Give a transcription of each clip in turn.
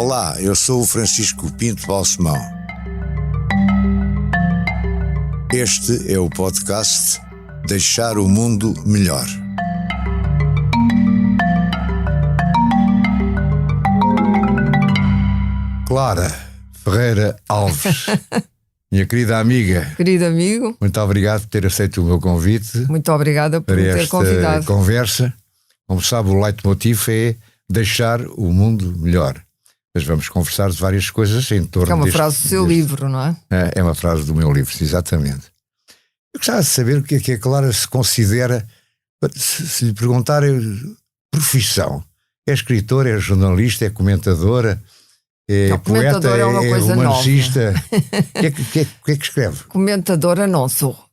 Olá, eu sou o Francisco Pinto Balsemão. Este é o podcast Deixar o Mundo Melhor. Clara Ferreira Alves, minha querida amiga. Querido amigo. Muito obrigado por ter aceito o meu convite. Muito obrigada por me ter convidado. Esta conversa. Como sabe, o leitmotiv é deixar o mundo melhor. Mas vamos conversar de várias coisas em torno é uma frase do seu livro, não é? É uma frase do meu livro, exatamente. Eu gostava de saber o que a Clara se considera, se lhe perguntar profissão. É escritora, é jornalista, é comentadora, é poeta, é romancista. O que é que escreve? Comentadora não sou.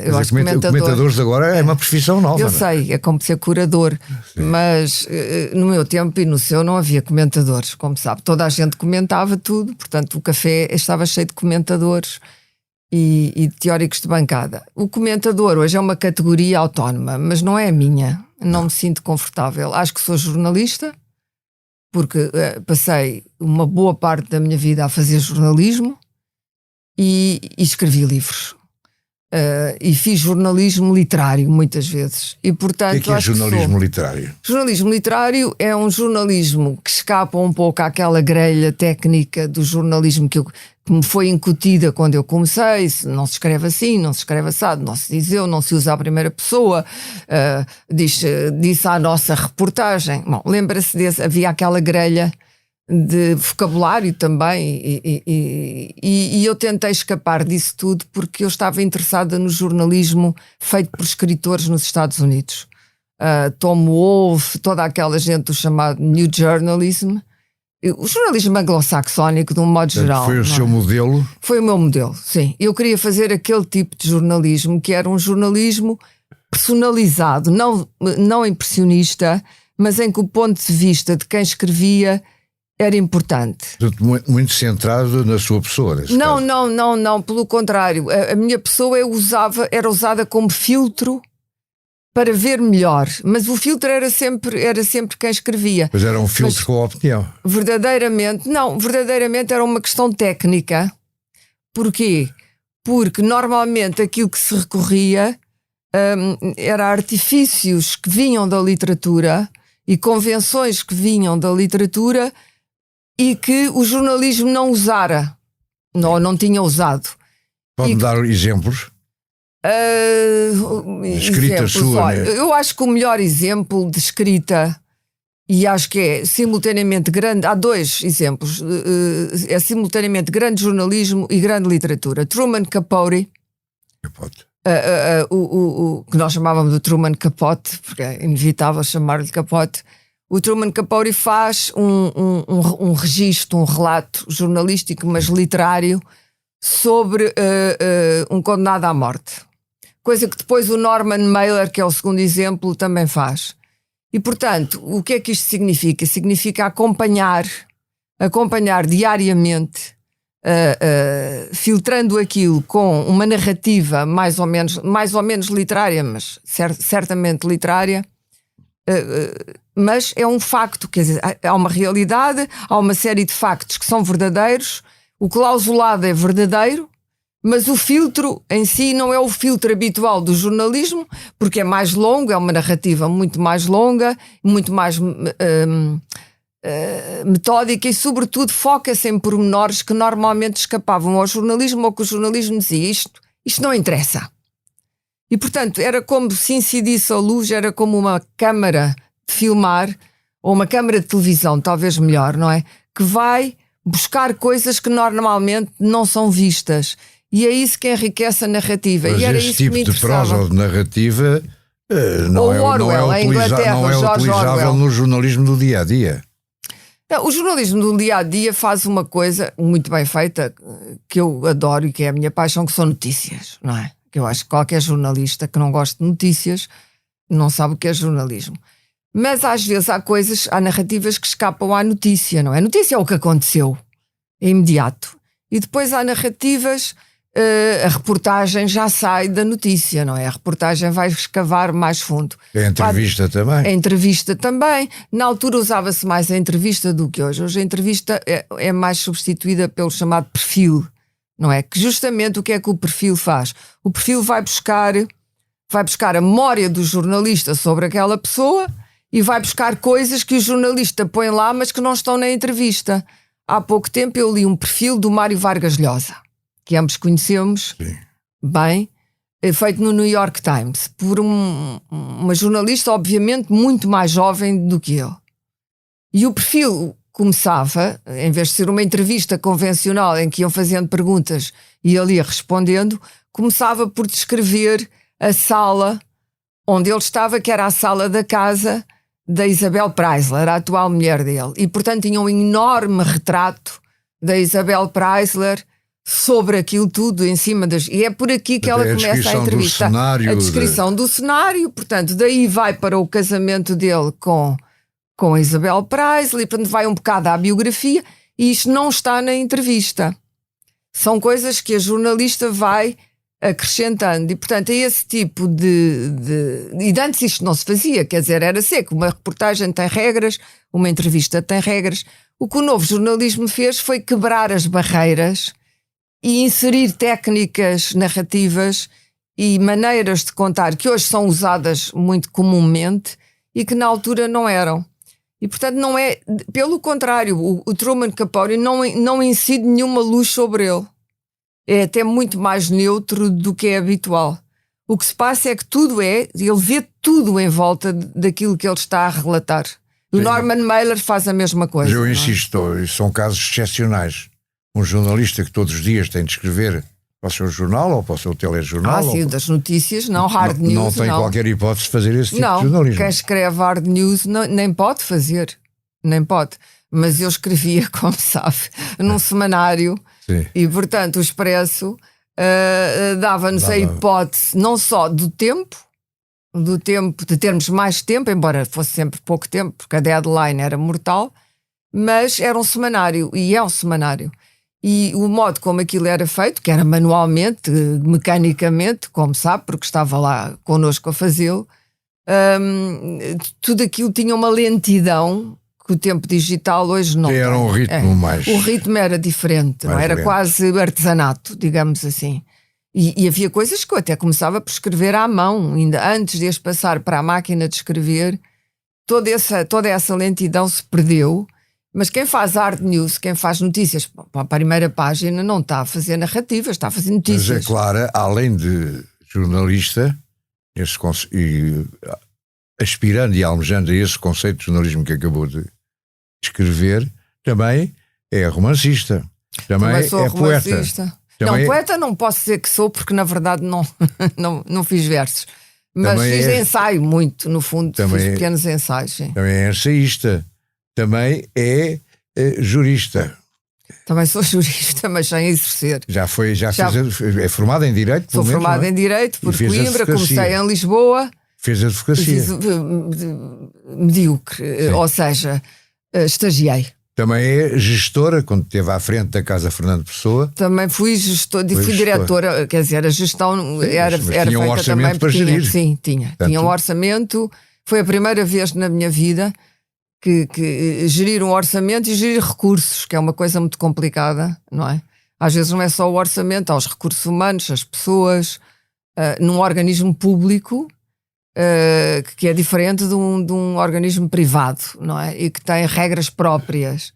Eu acho que comentadores agora é uma profissão nova. Eu sei, é como ser curador. Sim. Mas no meu tempo e no seu não havia comentadores, como sabe. Toda a gente comentava tudo, portanto o café estava cheio de comentadores e teóricos de bancada. O comentador hoje é uma categoria autónoma, mas não é a minha. Não me sinto confortável. Acho que sou jornalista, porque passei uma boa parte da minha vida a fazer jornalismo e escrevi livros. E fiz jornalismo literário muitais vezes. E, portanto, o que é jornalismo literário? Jornalismo literário é um jornalismo que escapa um pouco àquela grelha técnica do jornalismo que me foi incutida quando eu comecei. Não se escreve assim, não se escreve assado, não se diz eu, não se usa a primeira pessoa, disse a nossa reportagem. Bom, lembra-se desse, havia aquela grelha de vocabulário também e eu tentei escapar disso tudo porque eu estava interessada no jornalismo feito por escritores nos Estados Unidos. Tom Wolfe, toda aquela gente do chamado New Journalism, o jornalismo anglo-saxónico de um modo geral. Foi o seu modelo? Foi o meu modelo, sim. Eu queria fazer aquele tipo de jornalismo que era um jornalismo personalizado, não impressionista, mas em que o ponto de vista de quem escrevia era importante. Muito centrado na sua pessoa. Não, pelo contrário. A minha pessoa era usada como filtro para ver melhor, mas o filtro era sempre quem escrevia. Mas era um filtro com a opinião. Verdadeiramente era uma questão técnica. Porquê? Porque normalmente aquilo que se recorria era artifícios que vinham da literatura e convenções que vinham da literatura e que o jornalismo não usara, não tinha usado. Pode-me dar exemplos? Escrita sua, olha, né? Eu acho que o melhor exemplo de escrita, e acho que é simultaneamente grande, há dois exemplos, é simultaneamente grande jornalismo e grande literatura. Truman Capote. O que nós chamávamos de Truman Capote, porque é inevitável chamar-lhe Capote. O Truman Capote faz um registro, um relato jornalístico, mas literário, sobre um condenado à morte. Coisa que depois o Norman Mailer, que é o segundo exemplo, também faz. E, portanto, o que é que isto significa? Significa acompanhar diariamente, filtrando aquilo com uma narrativa mais ou menos literária, mas certamente literária, mas é um facto, quer dizer, há uma realidade, há uma série de factos que são verdadeiros, o clausulado é verdadeiro, mas o filtro em si não é o filtro habitual do jornalismo, porque é mais longo, é uma narrativa muito mais longa, muito mais metódica e, sobretudo, foca-se em pormenores que normalmente escapavam ao jornalismo ou que o jornalismo dizia isto não interessa. E, portanto, era como se incidisse a luz, era como uma câmara de filmar, ou uma câmara de televisão, talvez melhor, não é? Que vai buscar coisas que normalmente não são vistas. E é isso que enriquece a narrativa. Mas e era esse isso tipo que me de prosa ou de narrativa não é utilizável no jornalismo do dia-a-dia. Não, o jornalismo do dia-a-dia faz uma coisa muito bem feita, que eu adoro e que é a minha paixão, que são notícias, não é? Que eu acho que qualquer jornalista que não goste de notícias não sabe o que é jornalismo. Mas às vezes há narrativas que escapam à notícia, não é? A notícia é o que aconteceu, é imediato. E depois há narrativas a reportagem já sai da notícia, não é? A reportagem vai escavar mais fundo. A entrevista também. A entrevista também. Na altura usava-se mais a entrevista do que hoje. Hoje a entrevista é mais substituída pelo chamado perfil, não é? Que justamente o que é que o perfil faz? O perfil vai buscar a memória do jornalista sobre aquela pessoa e vai buscar coisas que o jornalista põe lá, mas que não estão na entrevista. Há pouco tempo eu li um perfil do Mário Vargas Llosa, que ambos conhecemos. Sim. Bem, feito no New York Times, por uma jornalista, obviamente, muito mais jovem do que eu. E o perfil começava, em vez de ser uma entrevista convencional em que iam fazendo perguntas e ele ia respondendo, começava por descrever a sala onde ele estava, que era a sala da casa da Isabel Preisler, a atual mulher dele. E, portanto, tinha um enorme retrato da Isabel Preisler sobre aquilo tudo em cima das... E é por aqui que ela começa a entrevista. A descrição do cenário, portanto, daí vai para o casamento dele com a Isabel Preisler, e portanto vai um bocado à biografia, e isto não está na entrevista. São coisas que a jornalista vai acrescentando, e portanto é esse tipo E antes isto não se fazia, quer dizer, era seco. Uma reportagem tem regras, uma entrevista tem regras. O que o novo jornalismo fez foi quebrar as barreiras e inserir técnicas narrativas e maneiras de contar que hoje são usadas muito comumente e que na altura não eram. E portanto não é, pelo contrário, o Truman Capote não incide nenhuma luz sobre ele. É até muito mais neutro do que é habitual. O que se passa é que ele vê tudo em volta daquilo que ele está a relatar. O Norman Mailer faz a mesma coisa. Mas eu insisto, são casos excepcionais. Um jornalista que todos os dias tem de escrever para o seu jornal ou para o seu telejornal. Sim, das notícias, não, hard news. Não tem qualquer hipótese de fazer esse tipo de jornalismo. Quem escreve hard news nem pode fazer. Nem pode. Mas eu escrevia, como sabe, num semanário. Sim. E, portanto, o Expresso dava-nos a hipótese não só do tempo, de termos mais tempo, embora fosse sempre pouco tempo, porque a deadline era mortal, mas era um semanário, e é um semanário. E o modo como aquilo era feito, que era manualmente, mecanicamente, como sabe, porque estava lá connosco a fazê-lo, tudo aquilo tinha uma lentidão que o tempo digital hoje não tem. Era um ritmo mais... O ritmo era diferente, não era quase artesanato, digamos assim. E havia coisas que eu até começava por escrever à mão, ainda antes de as passar para a máquina de escrever. Toda essa lentidão se perdeu, mas quem faz hard news, quem faz notícias para a primeira página, não está a fazer narrativas, está a fazer notícias. Mas é Clara, além de jornalista, aspirando e almejando a esse conceito de jornalismo que acabou de escrever, também é romancista, também sou é romancista. Poeta. Não, poeta não posso dizer que sou, porque na verdade não fiz versos. Mas também fiz ensaio muito, no fundo, fiz pequenos ensaios. Sim. Também é ensaísta, também é jurista. Também sou jurista, mas sem exercer. É formada em Direito? Sou formada em Direito, por Coimbra, comecei em Lisboa. Fez advocacia. Fiz medíocre, ou seja, estagiei. Também é gestora, quando esteve à frente da Casa Fernando Pessoa. Também fui diretora, quer dizer, a gestão era tinha um orçamento para gerir. Sim, tinha. Portanto, tinha um orçamento. Foi a primeira vez na minha vida que gerir um orçamento e gerir recursos, que é uma coisa muito complicada, não é? Às vezes não é só o orçamento, há os recursos humanos, as pessoas, num organismo público, que é diferente de um organismo privado, não é? E que tem regras próprias.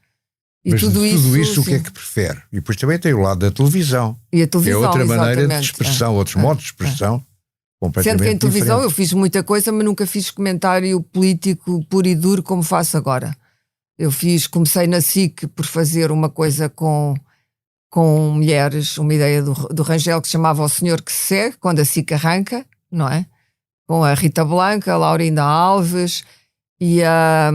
E mas tudo isso o que é que prefere? E depois também tem o lado da televisão. E a televisão, é outra maneira de expressão, outros modos de expressão. Sendo que em televisão eu fiz muita coisa, mas nunca fiz comentário político puro e duro como faço agora. Comecei na SIC por fazer uma coisa com mulheres, uma ideia do Rangel que se chamava O Senhor que se Segue, quando a SIC arranca, não é? Com a Rita Blanca, a Laurinda Alves e a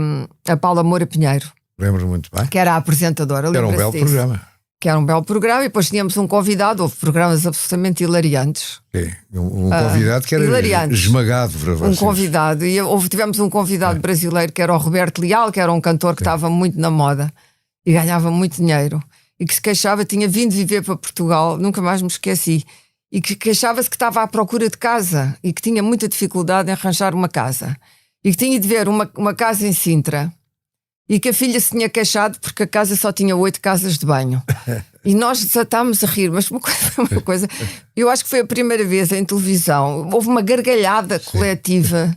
Paula Moura Pinheiro. Lembro muito bem. Que era a apresentadora. Era um belo programa. Que era um belo programa, e depois tínhamos um convidado, houve programas absolutamente hilariantes. Sim, um convidado que era hilariantes. Esmagado para vocês. Um convidado, e tivemos um convidado brasileiro que era o Roberto Leal, que era um cantor que estava muito na moda e ganhava muito dinheiro. e que se queixava, tinha vindo viver para Portugal, nunca mais me esqueci, e que queixava-se que estava à procura de casa e que tinha muita dificuldade em arranjar uma casa e que tinha de ver uma casa em Sintra e que a filha se tinha queixado porque a casa só tinha 8 casas de banho. E nós desatámos a rir, mas uma coisa, eu acho que foi a primeira vez em televisão, houve uma gargalhada coletiva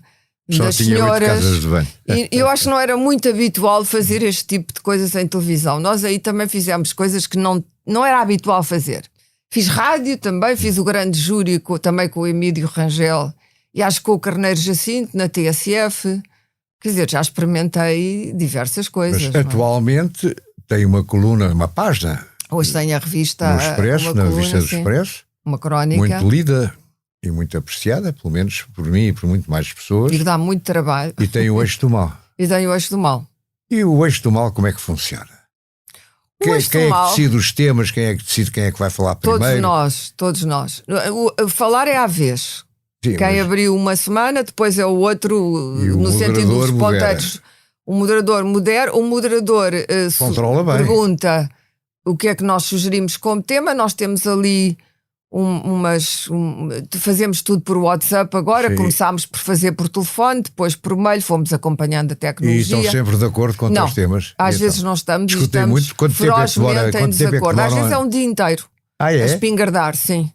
só das tinha 8 senhoras. casas de banho. E eu acho que não era muito habitual fazer este tipo de coisas em televisão. Nós aí também fizemos coisas que não era habitual fazer. Fiz rádio também, fiz o grande júri também com o Emílio Rangel e acho que com o Carneiro Jacinto na TSF. Quer dizer, já experimentei diversas coisas. Mas atualmente tem uma coluna, uma página. Hoje tem a revista no Expresso, na revista do sim, Expresso. uma crónica. Muito lida e muito apreciada, pelo menos por mim e por muito mais pessoas. E que dá muito trabalho. E tem o Eixo do Mal. E tem o Eixo do Mal. E o Eixo do Mal, como é que funciona? Quem é que decide os temas? Quem é que decide quem é que vai falar primeiro? Todos nós. O falar é à vez. Sim, quem abriu uma semana, depois é o outro, no sentido dos ponteiros. O moderador modera, o moderador pergunta o que é que nós sugerimos como tema. Nós temos ali fazemos tudo por WhatsApp agora. Sim. Começámos por fazer por telefone, depois por mail, fomos acompanhando a tecnologia. E estão sempre de acordo com os temas? Às vezes não estamos. Discutem muito. Quanto ferozmente em desacordo. Às vezes é um dia inteiro. É? A espingardar, sim.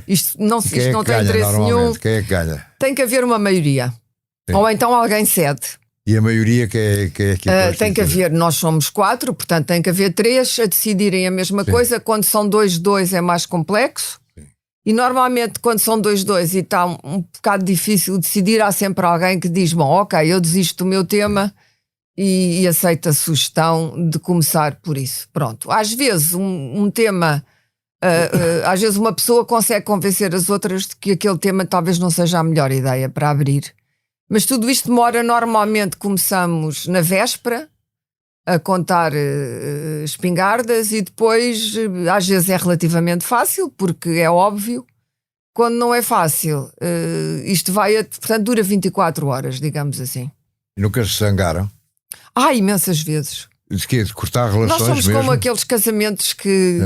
Isto não tem interesse nenhum. Quem é que ganha? Tem que haver uma maioria. Sim. Ou então alguém cede. E a maioria que é aqui? Tem que haver, nós somos 4, portanto tem que haver 3 a decidirem a mesma coisa. Quando são 2-2 é mais complexo. Sim. E normalmente quando são 2-2 e está um bocado difícil decidir, há sempre alguém que diz, bom, ok, eu desisto do meu tema e aceito a sugestão de começar por isso. Pronto. Às vezes um tema... às vezes uma pessoa consegue convencer as outras de que aquele tema talvez não seja a melhor ideia para abrir. Mas tudo isto demora. Normalmente começamos na véspera a contar espingardas e depois às vezes é relativamente fácil, porque é óbvio. Quando não é fácil, isto portanto dura 24 horas, digamos assim. E nunca se zangaram? Imensas vezes. De cortar relações. Nós somos mesmo? como aqueles casamentos que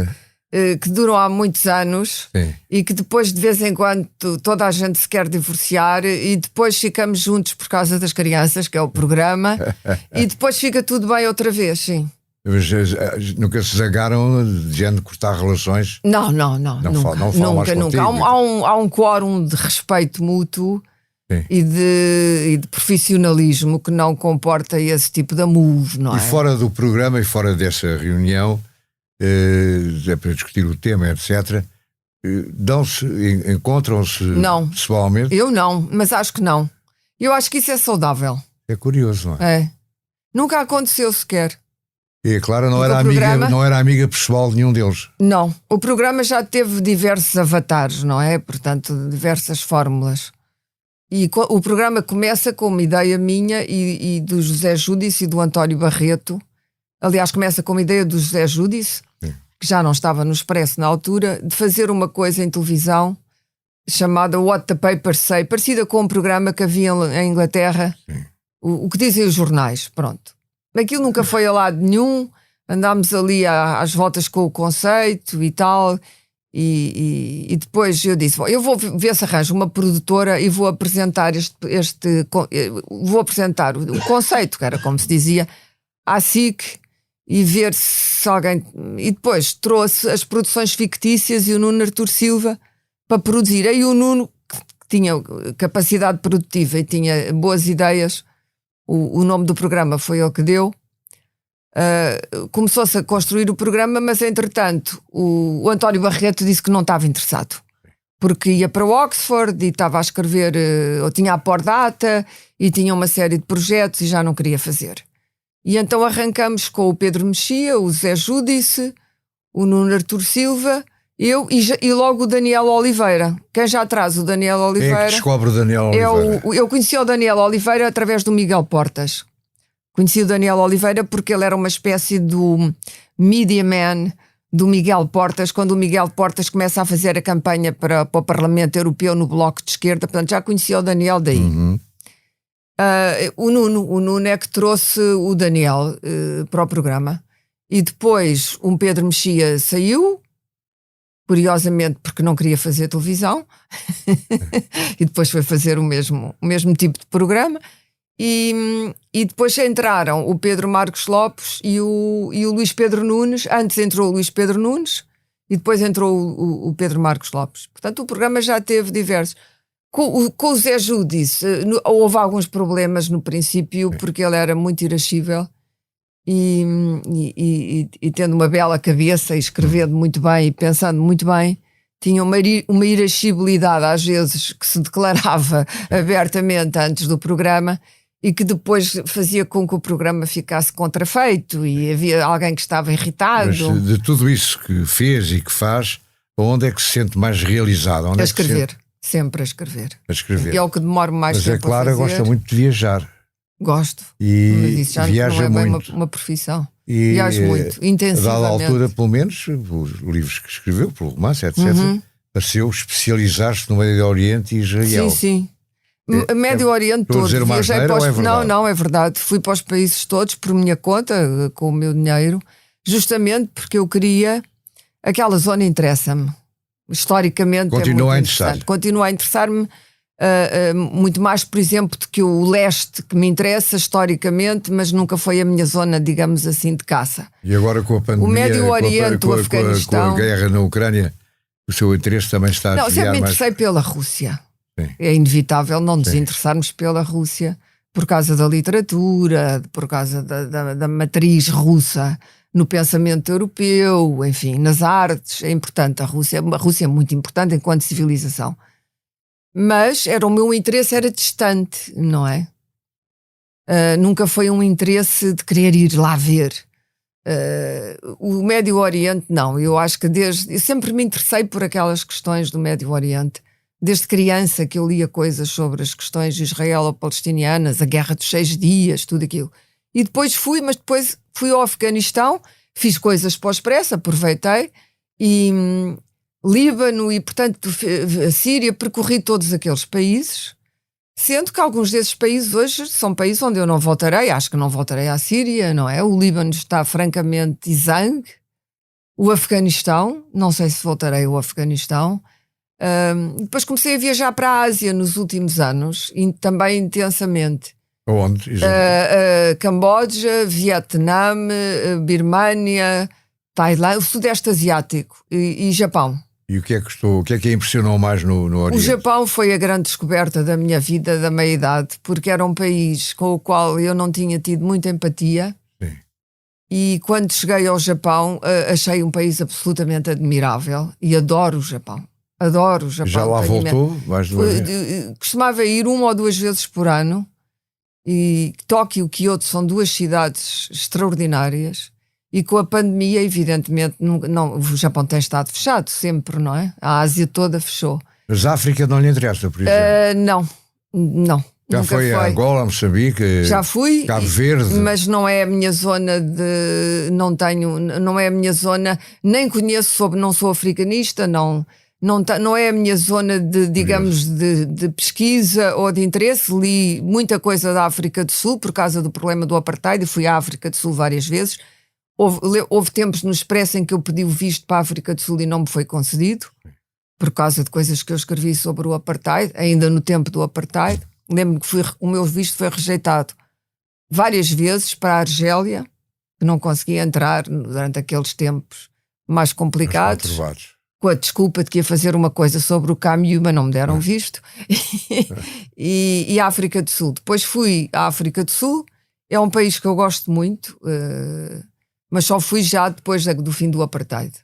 duram há muitos anos. Sim. E que depois de vez em quando toda a gente se quer divorciar e depois ficamos juntos por causa das crianças, que é o programa, e depois fica tudo bem outra vez, sim. Mas nunca se zangaram de gente de cortar relações? Não, nunca. Há um quórum de respeito mútuo e de profissionalismo que não comporta esse tipo de move, não é? E fora do programa e fora dessa reunião, para discutir o tema, etc., encontram-se pessoalmente? Eu não, mas acho que não. Eu acho que isso é saudável. É curioso, não é? É. Nunca aconteceu sequer. E a Clara não era amiga pessoal de nenhum deles? Não. O programa já teve diversos avatares, não é? Portanto, diversas fórmulas. E o programa começa com uma ideia minha e do José Júdice e do António Barreto. Aliás, começa com uma ideia do José Júdice, que já não estava no Expresso na altura, de fazer uma coisa em televisão chamada What the Papers Say, parecida com um programa que havia em Inglaterra, o que dizem os jornais, pronto. Aquilo nunca foi a lado nenhum, andámos ali às voltas com o conceito e tal, e depois eu disse, eu vou ver se arranjo uma produtora e vou apresentar vou apresentar o conceito, que era como se dizia, à SIC, e ver se alguém... E depois trouxe as produções fictícias e o Nuno Artur Silva para produzir. Aí o Nuno, que tinha capacidade produtiva e tinha boas ideias, o nome do programa foi ele que deu, começou-se a construir o programa, mas entretanto o António Barreto disse que não estava interessado, porque ia para Oxford e estava a escrever, ou tinha a Pordata e tinha uma série de projetos e já não queria fazer. E então arrancamos com o Pedro Mexia, o Zé Júdice, o Nuno Artur Silva, eu e logo o Daniel Oliveira. Quem já traz o Daniel Oliveira? Quem é que descobre o Daniel Oliveira? Eu conheci o Daniel Oliveira através do Miguel Portas. Conheci o Daniel Oliveira porque ele era uma espécie do media man do Miguel Portas, quando o Miguel Portas começa a fazer a campanha para o Parlamento Europeu no Bloco de Esquerda. Portanto, já conhecia o Daniel daí. O Nuno é que trouxe o Daniel para o programa E depois um Pedro Mexia saiu, curiosamente porque não queria fazer televisão, e depois foi fazer o mesmo tipo de programa. E depois entraram o Pedro Marcos Lopes e o Luís Pedro Nunes. Antes entrou o Luís Pedro Nunes e depois entrou o Pedro Marcos Lopes. Portanto, o programa já teve diversos. Com o Zé Júdice houve alguns problemas no princípio, porque ele era muito irascível e tendo uma bela cabeça e escrevendo muito bem e pensando muito bem, tinha uma irascibilidade às vezes que se declarava abertamente antes do programa e que depois fazia com que o programa ficasse contrafeito e havia alguém que estava irritado. Mas de tudo isso que fez e que faz, onde é que se sente mais realizado? Onde A é que se escrever, sente... sempre a escrever. A escrever. E é o que demoro mais Mas tempo é claro, a fazer. gosta muito de viajar. Gosto. E mas isso já viaja não é bem muito. uma profissão. E, viajo muito, intensivamente. A dada altura, pelo menos, os livros que escreveu, pelo romance, etc., pareceu especializar-se no Médio Oriente e Israel. Sim, sim. Médio Oriente todo. Viajei para os... Não, é verdade. Fui para os países todos por minha conta, com o meu dinheiro, justamente porque eu queria. Aquela zona interessa-me. Historicamente Continua é muito interessante. Continua a interessar-me muito mais, por exemplo, do que o leste, que me interessa historicamente, mas nunca foi a minha zona, digamos assim, de caça. E agora com a pandemia, o Médio Oriente, o Afeganistão, com a guerra na Ucrânia, o seu interesse também está a desviar mais. Não, sempre me interessei pela Rússia. Sim. É inevitável não nos interessarmos pela Rússia por causa da literatura, por causa da matriz russa no pensamento europeu, enfim, nas artes. É importante a Rússia é muito importante enquanto civilização. Mas o meu interesse era distante, não é? Nunca foi um interesse de querer ir lá ver. O Médio Oriente, não. Eu acho que eu sempre me interessei por aquelas questões do Médio Oriente. Desde criança que eu lia coisas sobre as questões israelo-palestinianas, a Guerra dos 6 Dias, tudo aquilo. E depois fui ao Afeganistão, fiz coisas para o Expresso, aproveitei, e Líbano e, portanto, a Síria, percorri todos aqueles países, sendo que alguns desses países hoje são países onde eu não voltarei, acho que não voltarei à Síria, não é? O Líbano está francamente exangue, o Afeganistão, não sei se voltarei ao Afeganistão. Depois comecei a viajar para a Ásia nos últimos anos, também intensamente. Onde? Camboja, Vietnã, Birmânia, Tailândia, o Sudeste Asiático e Japão. E o que é que impressionou mais no Oriente? O Japão foi a grande descoberta da minha vida, da meia-idade, porque era um país com o qual eu não tinha tido muita empatia. Sim. E quando cheguei ao Japão, achei um país absolutamente admirável e adoro o Japão. Adoro o Japão. Já lá voltou? Mais de uma vez? Costumava ir 1 ou 2 vezes por ano. E Tóquio e Kyoto são 2 cidades extraordinárias. E com a pandemia, evidentemente, o Japão tem estado fechado sempre, não é? A Ásia toda fechou. Mas a África não lhe interessa, por exemplo? Não. Já foi a Angola, Moçambique? Já fui. Cabo Verde? Mas não é a minha zona não é a minha zona, nem conheço não sou africanista, não é a minha zona de pesquisa ou de interesse. Li muita coisa da África do Sul por causa do problema do apartheid e fui à África do Sul várias vezes. Houve tempos no Expresso em que eu pedi o visto para a África do Sul e não me foi concedido por causa de coisas que eu escrevi sobre o apartheid, ainda no tempo do apartheid. Lembro-me que o meu visto foi rejeitado várias vezes para a Argélia, que não conseguia entrar durante aqueles tempos mais complicados. Com a desculpa de que ia fazer uma coisa sobre o Camus, mas não me deram visto. E a África do Sul. Depois fui à África do Sul. É um país que eu gosto muito, mas só fui já depois do fim do apartheid.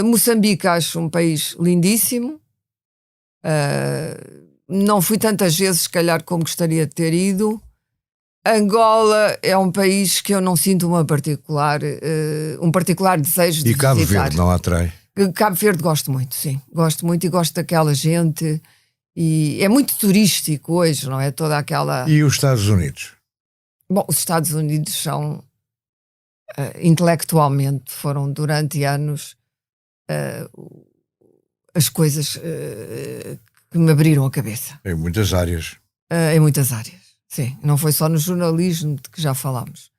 Moçambique acho um país lindíssimo. Não fui tantas vezes, se calhar, como gostaria de ter ido. Angola é um país que eu não sinto um particular desejo de visitar. E Cabo Verde não atrai? Cabo Verde gosto muito, sim. Gosto muito e gosto daquela gente. E é muito turístico hoje, não é? Toda aquela... E os Estados Unidos? Bom, os Estados Unidos são... intelectualmente foram durante anos as coisas que me abriram a cabeça. Em muitas áreas. Em muitas áreas. Sim, não foi só no jornalismo de que já falámos.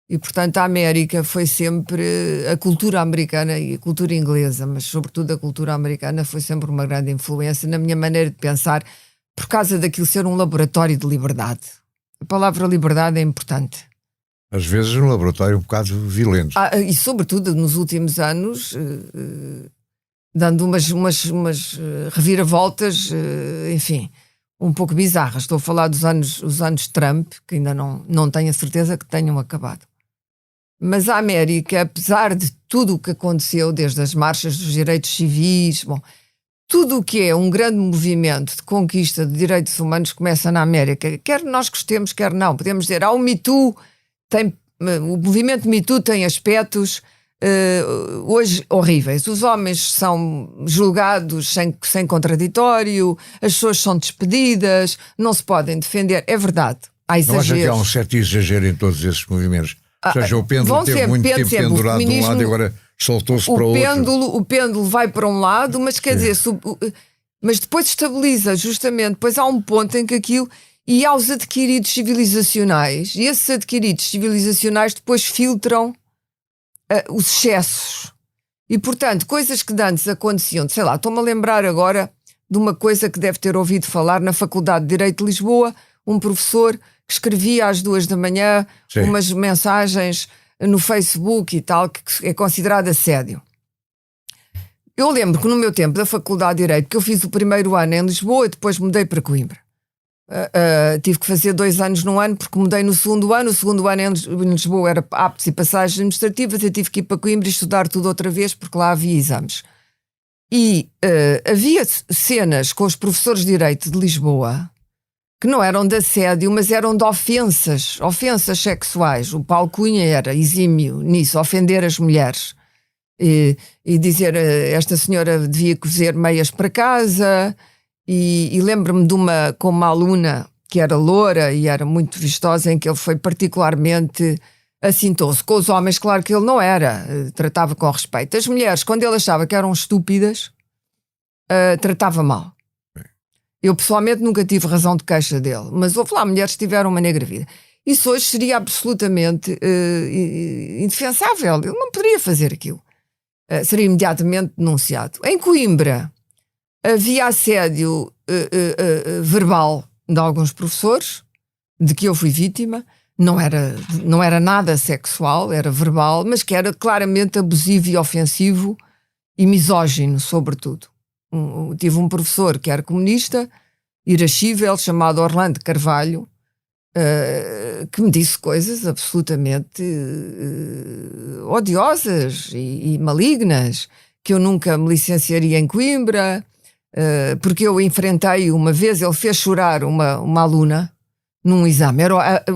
E, portanto, a América foi sempre a cultura americana e a cultura inglesa, mas sobretudo a cultura americana foi sempre uma grande influência na minha maneira de pensar, por causa daquilo ser um laboratório de liberdade. A palavra liberdade é importante. Às vezes um laboratório um bocado violento. E sobretudo nos últimos anos, dando umas reviravoltas, enfim, um pouco bizarras. Estou a falar dos anos Trump, que ainda não tenho a certeza que tenham acabado. Mas a América, apesar de tudo o que aconteceu, desde as marchas dos direitos civis, tudo o que é um grande movimento de conquista de direitos humanos começa na América. Quer nós gostemos, quer não. Podemos dizer, o Me Too, o movimento Me Too tem aspectos hoje horríveis. Os homens são julgados sem contraditório, as pessoas são despedidas, não se podem defender. É verdade, há exageros. Não acha que há um certo exagero em todos esses movimentos? Ou seja, o pêndulo teve muito tempo pendurado de um lado e agora soltou-se para o outro. O pêndulo vai para um lado, mas quer dizer, mas depois estabiliza, justamente. Depois há um ponto em que aquilo... E há os adquiridos civilizacionais, e esses adquiridos civilizacionais depois filtram os excessos. E, portanto, coisas que antes aconteciam, sei lá, estou-me a lembrar agora de uma coisa que deve ter ouvido falar na Faculdade de Direito de Lisboa, um professor que escrevia às 2 da manhã umas mensagens no Facebook e tal, que é considerado assédio. Eu lembro que no meu tempo da Faculdade de Direito, que eu fiz o primeiro ano em Lisboa e depois mudei para Coimbra. Tive que fazer 2 anos num ano porque mudei no segundo ano. O segundo ano em Lisboa era aptos e passagens administrativas. Eu tive que ir para Coimbra e estudar tudo outra vez porque lá havia exames. E havia cenas com os professores de Direito de Lisboa que não eram de assédio, mas eram de ofensas sexuais. O Paulo Cunha era exímio nisso, ofender as mulheres e dizer esta senhora devia cozer meias para casa. E lembro-me com uma aluna que era loura e era muito vistosa, em que ele foi particularmente assintoso. Com os homens, claro que ele não era, tratava com respeito. As mulheres, quando ele achava que eram estúpidas, tratava mal. Eu pessoalmente nunca tive razão de queixa dele, mas houve lá mulheres que tiveram uma negra vida. Isso hoje seria absolutamente indefensável. Ele não poderia fazer aquilo. Seria imediatamente denunciado. Em Coimbra havia assédio verbal de alguns professores, de que eu fui vítima. Não era nada sexual, era verbal, mas que era claramente abusivo e ofensivo e misógino, sobretudo. Tive um professor que era comunista, irascível, chamado Orlando Carvalho, que me disse coisas absolutamente odiosas e malignas, que eu nunca me licenciaria em Coimbra, porque eu enfrentei uma vez, ele fez chorar uma aluna num exame.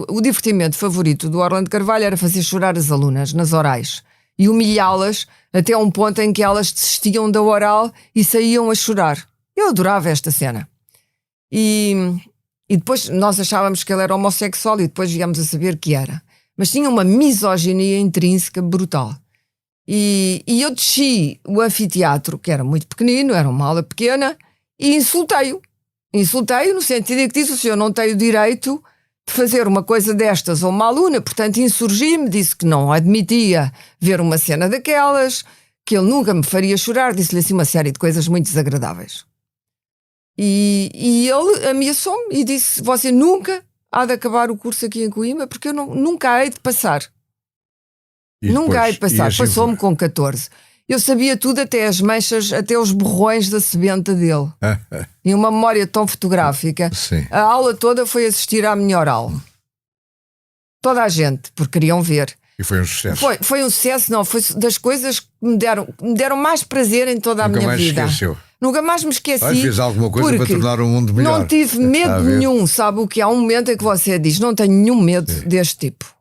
O divertimento favorito do Orlando Carvalho era fazer chorar as alunas nas orais e humilhá-las até um ponto em que elas desistiam da oral e saíam a chorar. Eu adorava esta cena. E depois nós achávamos que ele era homossexual e depois viemos a saber que era. Mas tinha uma misoginia intrínseca brutal. E eu desci o anfiteatro, que era muito pequenino, era uma aula pequena, e insultei-o. Insultei-o no sentido de que disse: o senhor não tem o direito de fazer uma coisa destas a uma aluna. Portanto, insurgi-me, disse que não admitia ver uma cena daquelas, que ele nunca me faria chorar, disse-lhe assim uma série de coisas muito desagradáveis. E ele ameaçou-me e disse: você nunca há de acabar o curso aqui em Coimbra, porque eu nunca hei de passar. Nunca hei de passar. Passou-me com 14. Eu sabia tudo, até as manchas, até os borrões da sebenta dele. E uma memória tão fotográfica. Sim. A aula toda foi assistir à minha oral. Toda a gente, porque queriam ver. E foi um sucesso. Foi um sucesso, não. Foi das coisas que me deram mais prazer em toda a minha vida. Esqueceu. Nunca mais me esqueci. Fiz alguma coisa para tornar o mundo melhor. Não tive medo nenhum. Sabe o que? Há um momento em que você diz: não tenho nenhum medo deste tipo.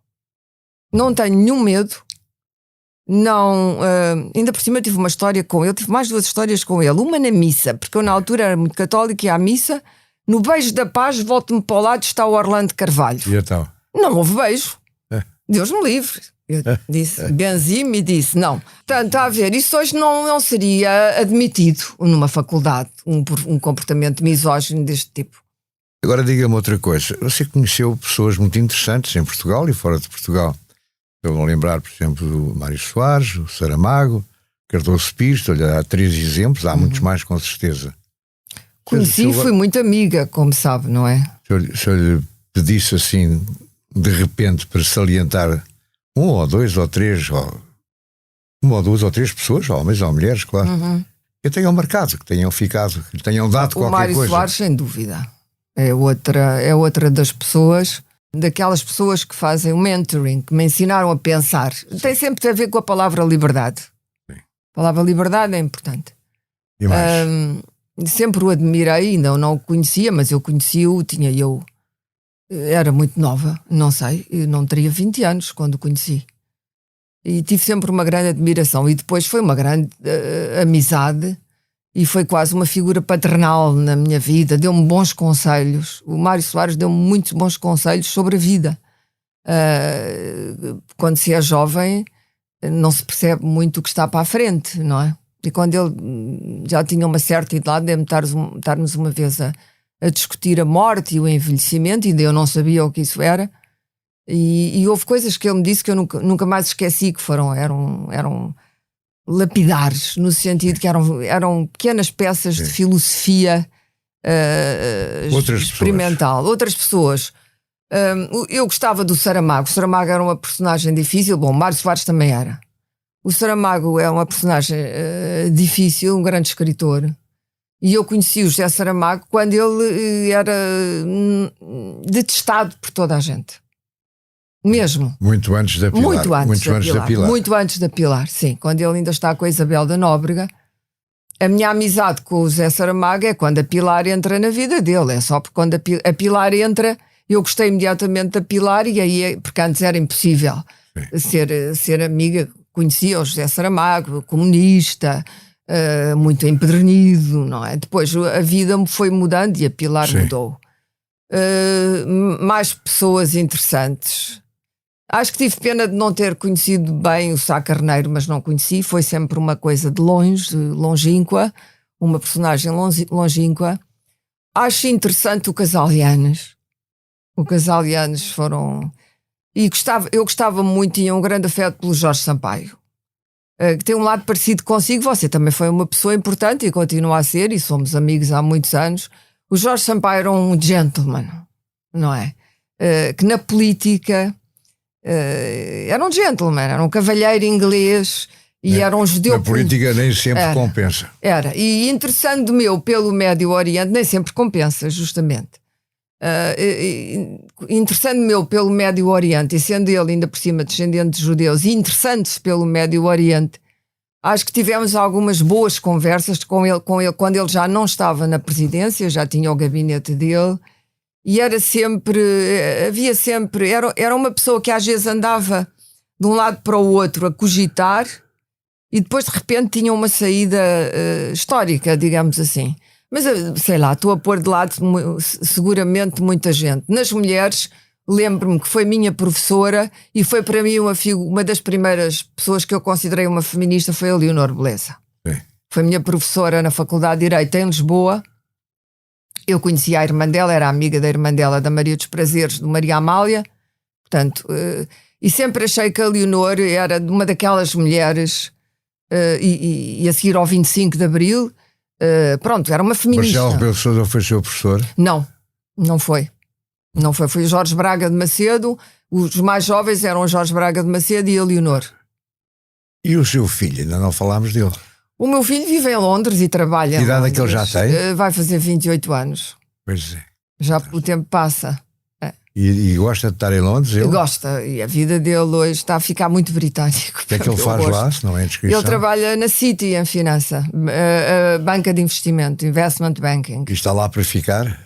Não tenho nenhum medo. Não, ainda por cima tive uma história com ele. Tive mais 2 histórias com ele. Uma na missa, porque eu na altura era muito católico e ia à missa. No beijo da paz, volto-me para o lado, está o Orlando Carvalho. E então? Não houve beijo. Deus me livre. Eu disse, benzi-me e disse não. Portanto, está a ver, isso hoje não seria admitido numa faculdade, um comportamento misógino deste tipo. Agora diga-me outra coisa. Você conheceu pessoas muito interessantes em Portugal e fora de Portugal. Estou a lembrar, por exemplo, do Mário Soares, o Saramago, Cardoso Pires, olha, há 3 exemplos, há muitos mais com certeza. Conheci e fui muito amiga, como sabe, não é? Se eu lhe pedisse assim, de repente, para salientar 1 ou 2 ou 3, ou 1 ou 2 ou 3 pessoas, homens ou mulheres, claro, que tenham marcado, que tenham ficado, que tenham dado qualquer coisa. O Mário Soares, sem dúvida. É outra das pessoas, daquelas pessoas que fazem o mentoring, que me ensinaram a pensar. Sim. Tem sempre a ver com a palavra liberdade. Sim. A palavra liberdade é importante. E mais? Sempre o admirei, ainda não o conhecia, mas eu conheci-o, era muito nova, não sei, eu não teria 20 anos quando o conheci. E tive sempre uma grande admiração, e depois foi uma grande amizade, e foi quase uma figura paternal na minha vida, deu-me bons conselhos. O Mário Soares deu-me muitos bons conselhos sobre a vida. Quando se é jovem, não se percebe muito o que está para a frente, não é? E quando ele já tinha uma certa idade, de estarmos uma vez a discutir a morte e o envelhecimento, ainda eu não sabia o que isso era, e houve coisas que ele me disse que eu nunca mais esqueci, que eram lapidares, no sentido que eram pequenas peças de filosofia experimental. Outras pessoas. Eu gostava do Saramago. O Saramago era uma personagem difícil. Bom, Mário Soares também era. O Saramago é uma personagem difícil, um grande escritor. E eu conheci o José Saramago quando ele era detestado por toda a gente. Mesmo. Muito antes da Pilar. Muito antes da Pilar, sim. Quando ele ainda está com a Isabel da Nóbrega. A minha amizade com o José Saramago é quando a Pilar entra na vida dele. É só porque quando a Pilar entra, eu gostei imediatamente da Pilar, e aí, porque antes era impossível ser amiga. Conhecia o José Saramago, comunista, muito empedernido, não é? Depois a vida me foi mudando e a Pilar mudou. Mais pessoas interessantes. Acho que tive pena de não ter conhecido bem o Sá Carneiro, mas não conheci. Foi sempre uma coisa de longe, longínqua, uma personagem longínqua. Acho interessante o casal Yanes. O casal Yanes foram... E eu gostava muito, tinha um grande afeto pelo Jorge Sampaio, que tem um lado parecido consigo. Você também foi uma pessoa importante e continua a ser, e somos amigos há muitos anos. O Jorge Sampaio era um gentleman, não é? Que na política era um gentleman, era um cavalheiro inglês e era um judeu. Na política nem sempre compensa. Era, e interessando-me eu pelo Médio Oriente, nem sempre compensa, justamente. Interessando-me eu pelo Médio Oriente, e sendo ele ainda por cima descendente de judeus, e interessando-se pelo Médio Oriente, acho que tivemos algumas boas conversas com ele quando ele já não estava na presidência, já tinha o gabinete dele, e era uma pessoa que às vezes andava de um lado para o outro a cogitar, e depois de repente tinha uma saída histórica, digamos assim. Mas, sei lá, estou a pôr de lado seguramente muita gente. Nas mulheres, lembro-me que foi minha professora e foi para mim uma das primeiras pessoas que eu considerei uma feminista, foi a Leonor Beleza. Sim. Foi minha professora na Faculdade de Direito em Lisboa. Eu conhecia a irmã dela, era amiga da irmã dela, da Maria dos Prazeres, do Maria Amália. Portanto, e sempre achei que a Leonor era uma daquelas mulheres, e a seguir ao 25 de Abril... pronto, era uma feminista. Marcelo Rebelo de Sousa foi seu professor? Não foi. Foi o Jorge Braga de Macedo. Os mais jovens eram o Jorge Braga de Macedo e a Leonor. E o seu filho? Ainda não falámos dele. O meu filho vive em Londres e trabalha. Que idade é que ele já tem? Vai fazer 28 anos. Pois é. Já o tempo passa. E gosta de estar em Londres? Ele? Gosta, e a vida dele hoje está a ficar muito britânico. O que é que ele faz lá, se não é inscrição? Ele trabalha na Citi em finança, banca de investimento, investment banking. E está lá para ficar?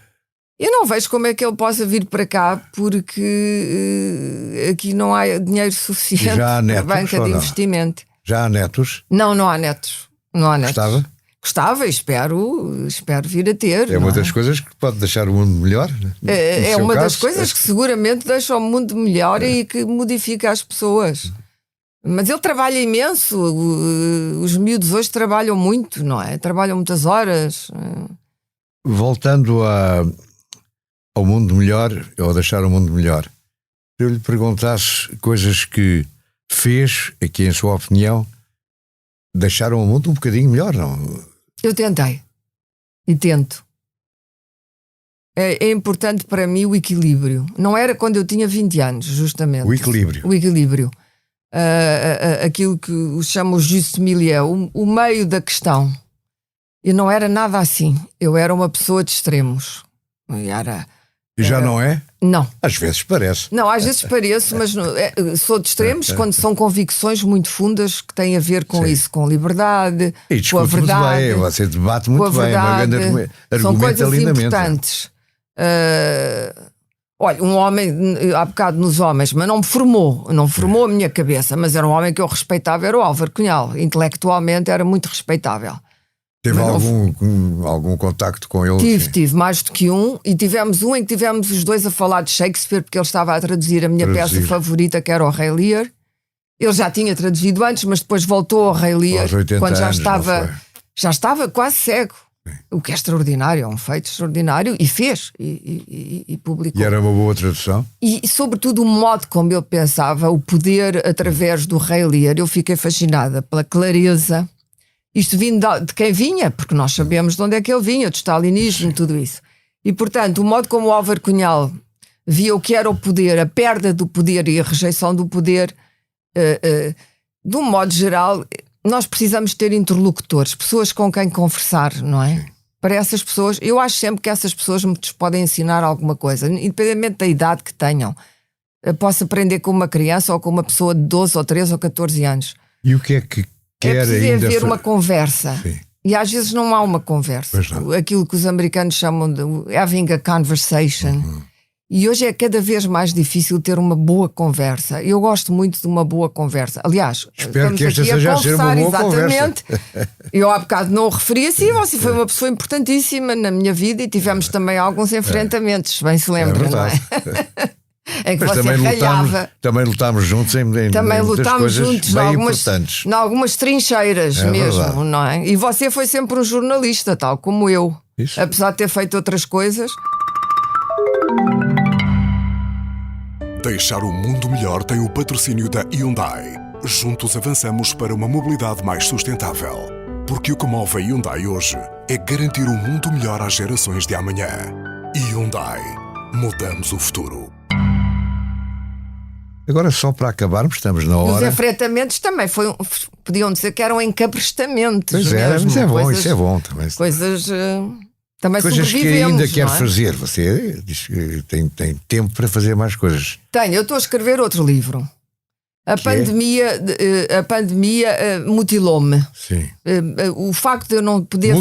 Eu não vejo como é que ele possa vir para cá, porque aqui não há dinheiro suficiente já há netos, para a banca de investimento. Já há netos? Não há netos. Não há netos. Gostava e espero vir a ter. É uma das coisas que pode deixar o mundo melhor. É uma das coisas que seguramente deixa o mundo melhor e que modifica as pessoas. Mas ele trabalha imenso. Os miúdos hoje trabalham muito, não é? Trabalham muitas horas. Voltando ao mundo melhor, ou a deixar o mundo melhor, se eu lhe perguntasse coisas que fez, aqui em sua opinião, deixaram o mundo um bocadinho melhor, não? Eu tentei. E tento. É importante para mim o equilíbrio. Não era quando eu tinha 20 anos, justamente. O equilíbrio. O equilíbrio. Aquilo que chama o juste milieu, o meio da questão. Eu não era nada assim. Eu era uma pessoa de extremos. E já não é? Não. Às vezes parece. Não, às vezes pareço, mas sou de extremos quando são convicções muito fundas que têm a ver com isso, com liberdade, E com a verdade. Muito bem, você debate muito bem, é uma grande são coisas lindamente. importantes. Olha, um homem, há bocado nos homens, mas não me formou a minha cabeça, mas era um homem que eu respeitava, era o Álvaro Cunhal. Intelectualmente era muito respeitável. Teve algum contacto com ele? Tive mais do que um, e tivemos um em que tivemos os dois a falar de Shakespeare, porque ele estava a traduzir a minha peça favorita, que era o Rei Lear. Ele já tinha traduzido antes, mas depois voltou ao Rei Lear quando já estava quase cego. Sim. O que é extraordinário, é um feito extraordinário, e fez, e publicou. E era uma boa tradução? E sobretudo o modo como ele pensava, o poder através do Rei Lear. Eu fiquei fascinada pela clareza. Isto vindo de quem vinha, porque nós sabemos de onde é que ele vinha, do stalinismo, tudo isso. E, portanto, o modo como o Álvaro Cunhal via o que era o poder, a perda do poder e a rejeição do poder, de um modo geral, nós precisamos ter interlocutores, pessoas com quem conversar, não é? Sim. Para essas pessoas, eu acho sempre que essas pessoas me podem ensinar alguma coisa, independentemente da idade que tenham. Eu posso aprender com uma criança ou com uma pessoa de 12 ou 13 ou 14 anos. E o que é que é preciso haver uma conversa. Sim. E às vezes não há uma conversa. Aquilo que os americanos chamam de having a conversation. E hoje é cada vez mais difícil ter uma boa conversa. Eu gosto muito de uma boa conversa. Aliás, espero que esta seja a ser uma boa exatamente. Conversa. Eu há bocado não o referi assim. Você foi uma pessoa importantíssima na minha vida e tivemos também alguns enfrentamentos, bem se lembra, não é? Em que mas também lutámos juntos em muitas coisas bem importantes. Em algumas trincheiras mesmo, verdade. Não é? E você foi sempre um jornalista, tal como eu. Isso. Apesar de ter feito outras coisas. Deixar o mundo melhor tem o patrocínio da Hyundai. Juntos avançamos para uma mobilidade mais sustentável. Porque o que move a Hyundai hoje é garantir um mundo melhor às gerações de amanhã. Hyundai. Mudamos o futuro. Agora, só para acabarmos, estamos na hora. Os enfrentamentos também podiam dizer que eram encabrestamentos. Pois era, mas é bom, isso é bom também. Coisas também coisas que ainda quer fazer. Você diz que tem tempo para fazer mais coisas. Tenho, eu estou a escrever outro livro. A pandemia mutilou-me. Sim. O facto de eu não poder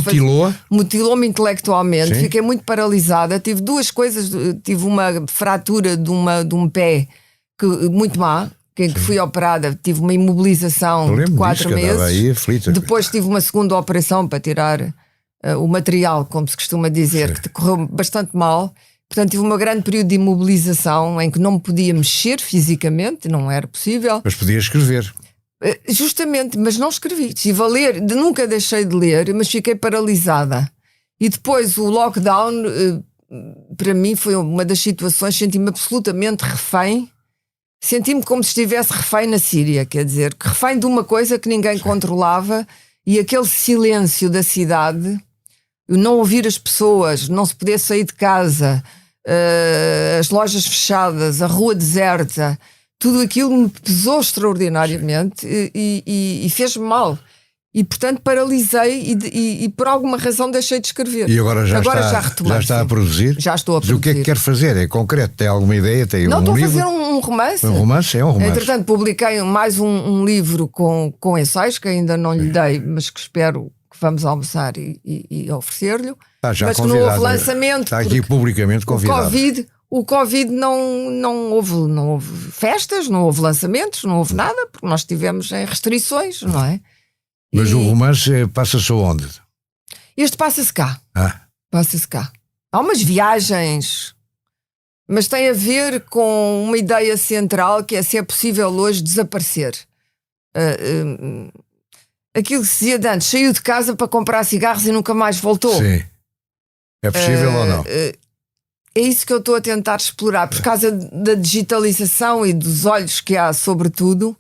mutilou-me intelectualmente. Sim. Fiquei muito paralisada. Tive duas coisas. Tive uma fratura de um pé muito má, que fui operada, tive uma imobilização de 4 meses. Aí aflita. Depois tive uma segunda operação para tirar o material, como se costuma dizer, sim, que correu bastante mal. Portanto, tive um grande período de imobilização em que não me podia mexer fisicamente, não era possível. Mas podia escrever. Justamente, mas não escrevi. Estive a ler, nunca deixei de ler, mas fiquei paralisada. E depois o lockdown, para mim, foi uma das situações, senti-me absolutamente refém. Senti-me como se estivesse refém na Síria, quer dizer, refém de uma coisa que ninguém controlava, e aquele silêncio da cidade, não ouvir as pessoas, não se poder sair de casa, as lojas fechadas, a rua deserta, tudo aquilo me pesou extraordinariamente e fez-me mal. E, portanto, paralisei e por alguma razão deixei de escrever. E agora já retomei, está a produzir? Já estou a produzir. Mas o que é que quer fazer? É concreto? Tem alguma ideia? Tem não, estou a fazer um romance. Um romance? É um romance. Entretanto, publiquei mais um livro com ensaios, que ainda não lhe dei, mas que espero que vamos almoçar e oferecer-lhe. Está já mas convidado. Que não houve lançamento. Está aqui publicamente convidado. O Covid não houve festas, não houve lançamentos, não houve nada, porque nós estivemos em restrições, não é? Mas o romance passa-se onde? Este passa-se cá. Passa-se cá. Há umas viagens, mas tem a ver com uma ideia central, que é se é possível hoje desaparecer. Aquilo que se dizia de antes, saiu de casa para comprar cigarros e nunca mais voltou. Sim. É possível ou não? É isso que eu estou a tentar explorar. Por causa da digitalização e dos olhos que há sobre tudo,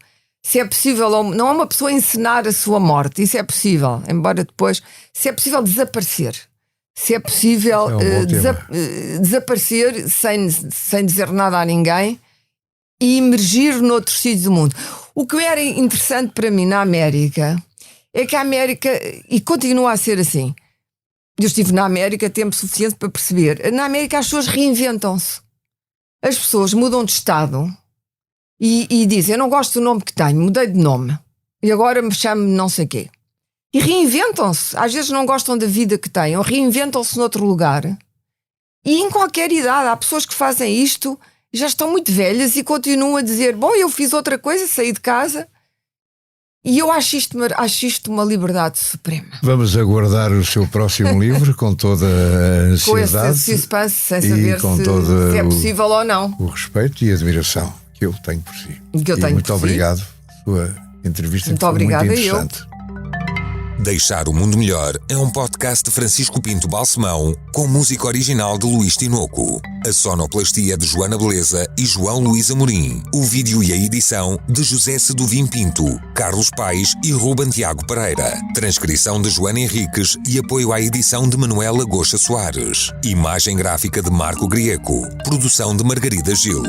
se é possível, não é uma pessoa encenar a sua morte, isso é possível, embora depois, se é possível desaparecer, se é possível desaparecer sem dizer nada a ninguém e emergir noutros sítios do mundo. O que era interessante para mim na América é que a América, e continua a ser assim, eu estive na América tempo suficiente para perceber, na América as pessoas reinventam-se. As pessoas mudam de estado e dizem, eu não gosto do nome que tenho, mudei de nome e agora me chamo não sei quê. E reinventam-se. Às vezes não gostam da vida que têm, ou reinventam-se noutro lugar. E em qualquer idade, há pessoas que fazem isto, já estão muito velhas e continuam a dizer, bom, eu fiz outra coisa, saí de casa. E eu acho isto uma liberdade suprema. Vamos aguardar o seu próximo livro com toda a ansiedade. Com esse suspense, sem saber se é possível ou não. O respeito e a admiração que eu tenho por si. Muito obrigado pela sua entrevista. Muito obrigada, muito interessante. Deixar o Mundo Melhor é um podcast de Francisco Pinto Balsemão com música original de Luís Tinoco. A sonoplastia de Joana Beleza e João Luís Amorim. O vídeo e a edição de José Seduvim Pinto, Carlos Paes e Ruben Tiago Pereira. Transcrição de Joana Henriques e apoio à edição de Manuela Goxa Soares. Imagem gráfica de Marco Grieco. Produção de Margarida Gil.